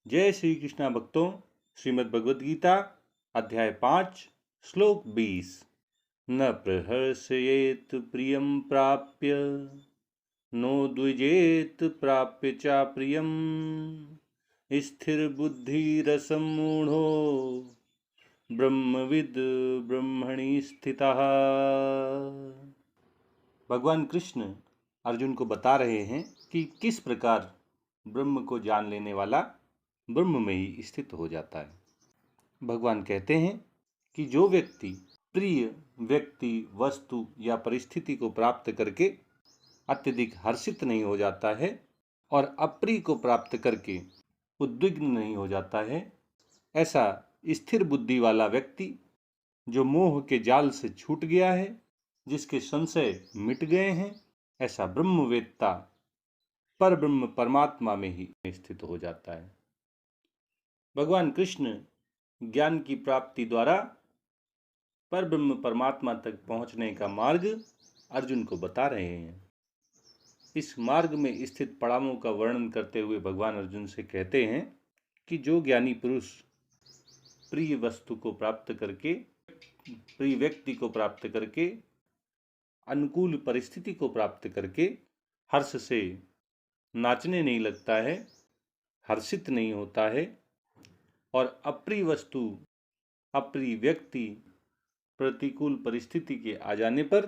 जय श्री कृष्णा भक्तों, श्रीमद् भगवद गीता अध्याय 5 श्लोक 20। न प्रहर्षयेत प्रियं प्राप्य नो द्विजेत प्राप्य चा प्रियं स्थिर बुद्धिरसं मूढ़ो ब्रह्मविद ब्रह्मणि स्थितः। भगवान कृष्ण अर्जुन को बता रहे हैं कि किस प्रकार ब्रह्म को जान लेने वाला ब्रह्म में ही स्थित हो जाता है। भगवान कहते हैं कि जो व्यक्ति प्रिय व्यक्ति, वस्तु या परिस्थिति को प्राप्त करके अत्यधिक हर्षित नहीं हो जाता है और अप्रिय को प्राप्त करके उद्विग्न नहीं हो जाता है, ऐसा स्थिर बुद्धि वाला व्यक्ति जो मोह के जाल से छूट गया है, जिसके संशय मिट गए हैं, ऐसा ब्रह्मवेत्ता पर ब्रह्म परमात्मा में ही स्थित हो जाता है। भगवान कृष्ण ज्ञान की प्राप्ति द्वारा पर ब्रह्म परमात्मा तक पहुंचने का मार्ग अर्जुन को बता रहे हैं। इस मार्ग में स्थित पड़ावों का वर्णन करते हुए भगवान अर्जुन से कहते हैं कि जो ज्ञानी पुरुष प्रिय वस्तु को प्राप्त करके, प्रिय व्यक्ति को प्राप्त करके, अनुकूल परिस्थिति को प्राप्त करके हर्ष से नाचने नहीं लगता है, हर्षित नहीं होता है और अप्रिय वस्तु, अप्रिय व्यक्ति, प्रतिकूल परिस्थिति के आ जाने पर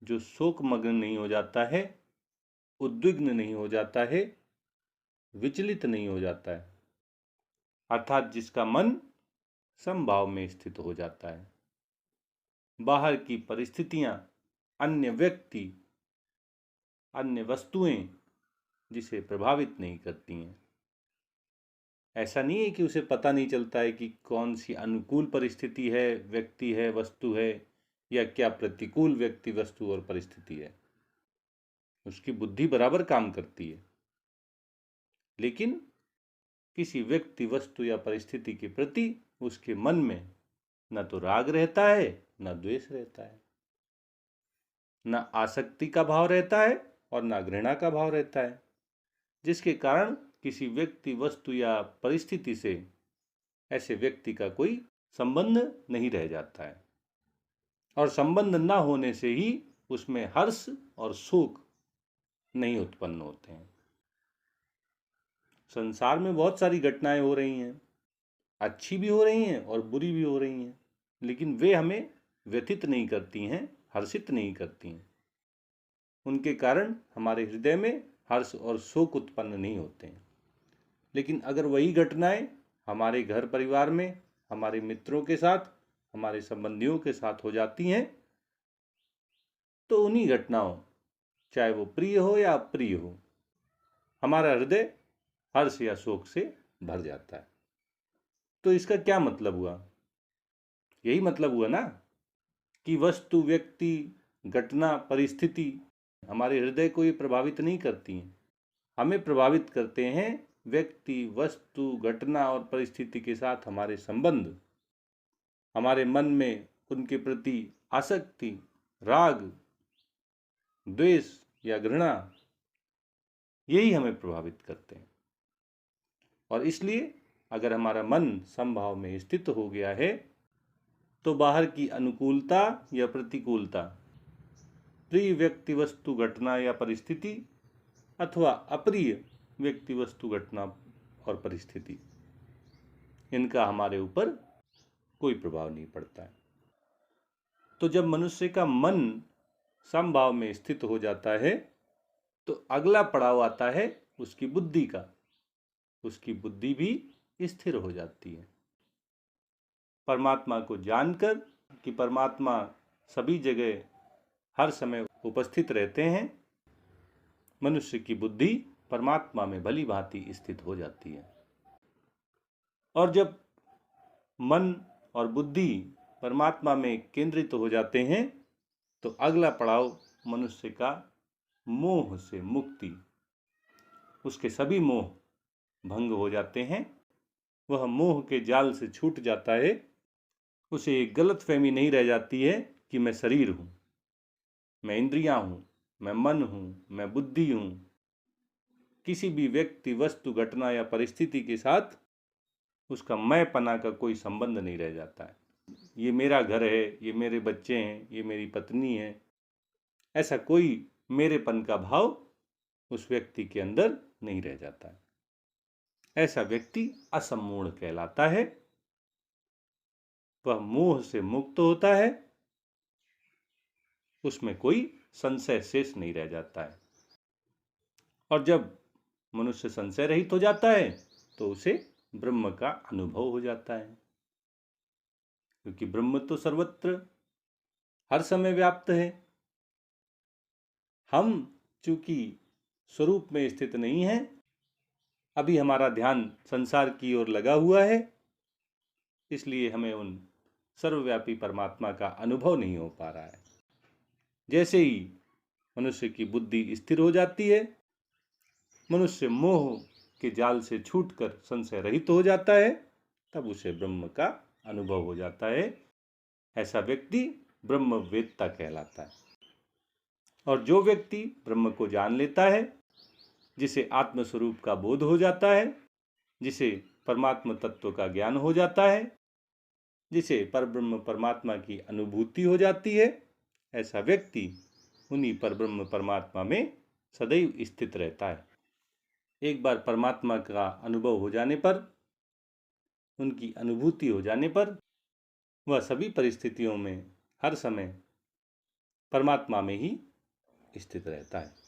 जो शोक मग्न नहीं हो जाता है, उद्विग्न नहीं हो जाता है, विचलित नहीं हो जाता है, अर्थात जिसका मन समभाव में स्थित हो जाता है। बाहर की परिस्थितियां, अन्य व्यक्ति, अन्य वस्तुएं जिसे प्रभावित नहीं करती हैं। ऐसा नहीं है कि उसे पता नहीं चलता है कि कौन सी अनुकूल परिस्थिति है, व्यक्ति है, वस्तु है, या क्या प्रतिकूल व्यक्ति, वस्तु और परिस्थिति है। उसकी बुद्धि बराबर काम करती है, लेकिन किसी व्यक्ति, वस्तु या परिस्थिति के प्रति उसके मन में न तो राग रहता है, न द्वेष रहता है, न आसक्ति का भाव रहता है और न घृणा का भाव रहता है, जिसके कारण किसी व्यक्ति, वस्तु या परिस्थिति से ऐसे व्यक्ति का कोई संबंध नहीं रह जाता है और संबंध न होने से ही उसमें हर्ष और शोक नहीं उत्पन्न होते हैं। संसार में बहुत सारी घटनाएं हो रही हैं, अच्छी भी हो रही हैं और बुरी भी हो रही हैं, लेकिन वे हमें व्यथित नहीं करती हैं, हर्षित नहीं करती हैं। उनके कारण हमारे हृदय में हर्ष और शोक उत्पन्न नहीं होते हैं। लेकिन अगर वही घटनाएं हमारे घर परिवार में, हमारे मित्रों के साथ, हमारे संबंधियों के साथ हो जाती हैं, तो उन्हीं घटनाओं, चाहे वो प्रिय हो या अप्रिय हो, हमारा हृदय हर्ष या शोक से भर जाता है। तो इसका क्या मतलब हुआ? यही मतलब हुआ ना कि वस्तु, व्यक्ति, घटना, परिस्थिति हमारे हृदय को ये प्रभावित नहीं करती हैं। हमें प्रभावित करते हैं व्यक्ति, वस्तु, घटना और परिस्थिति के साथ हमारे संबंध, हमारे मन में उनके प्रति आसक्ति, राग, द्वेष या घृणा, यही हमें प्रभावित करते हैं। और इसलिए अगर हमारा मन समभाव में स्थित हो गया है तो बाहर की अनुकूलता या प्रतिकूलता, प्रिय व्यक्ति, वस्तु, घटना या परिस्थिति अथवा अप्रिय व्यक्ति, वस्तु, घटना और परिस्थिति, इनका हमारे ऊपर कोई प्रभाव नहीं पड़ता है। तो जब मनुष्य का मन समभाव में स्थित हो जाता है तो अगला पड़ाव आता है उसकी बुद्धि का। उसकी बुद्धि भी स्थिर हो जाती है। परमात्मा को जानकर कि परमात्मा सभी जगह हर समय उपस्थित रहते हैं, मनुष्य की बुद्धि परमात्मा में भली भांति स्थित हो जाती है। और जब मन और बुद्धि परमात्मा में केंद्रित हो जाते हैं तो अगला पड़ाव मनुष्य का मोह से मुक्ति। उसके सभी मोह भंग हो जाते हैं, वह मोह के जाल से छूट जाता है। उसे एक गलतफहमी नहीं रह जाती है कि मैं शरीर हूँ, मैं इंद्रियां हूँ, मैं मन हूँ, मैं बुद्धि हूँ, किसी भी व्यक्ति, वस्तु, घटना या परिस्थिति के साथ उसका मैंपना का कोई संबंध नहीं रह जाता है। ये मेरा घर है, ये मेरे बच्चे हैं, ये मेरी पत्नी है, ऐसा कोई मेरेपन का भाव उस व्यक्ति के अंदर नहीं रह जाता है। ऐसा व्यक्ति असम्मूढ़ कहलाता है। वह मोह से मुक्त होता है, उसमें कोई संशय शेष नहीं रह जाता है। और जब मनुष्य संशय रहित हो जाता है तो उसे ब्रह्म का अनुभव हो जाता है, क्योंकि ब्रह्म तो सर्वत्र हर समय व्याप्त है। हम चूंकि स्वरूप में स्थित नहीं हैं, अभी हमारा ध्यान संसार की ओर लगा हुआ है, इसलिए हमें उन सर्वव्यापी परमात्मा का अनुभव नहीं हो पा रहा है। जैसे ही मनुष्य की बुद्धि स्थिर हो जाती है, मनुष्य मोह के जाल से छूटकर संशय रहित हो जाता है, तब उसे ब्रह्म का अनुभव हो जाता है। ऐसा व्यक्ति ब्रह्मवेत्ता कहलाता है। और जो व्यक्ति ब्रह्म को जान लेता है, जिसे आत्मस्वरूप का बोध हो जाता है, जिसे परमात्मा तत्व का ज्ञान हो जाता है, जिसे परब्रह्म परमात्मा की अनुभूति हो जाती है, ऐसा व्यक्ति उन्हीं परब्रह्म परमात्मा में सदैव स्थित रहता है। एक बार परमात्मा का अनुभव हो जाने पर, उनकी अनुभूति हो जाने पर, वह सभी परिस्थितियों में हर समय परमात्मा में ही स्थित रहता है।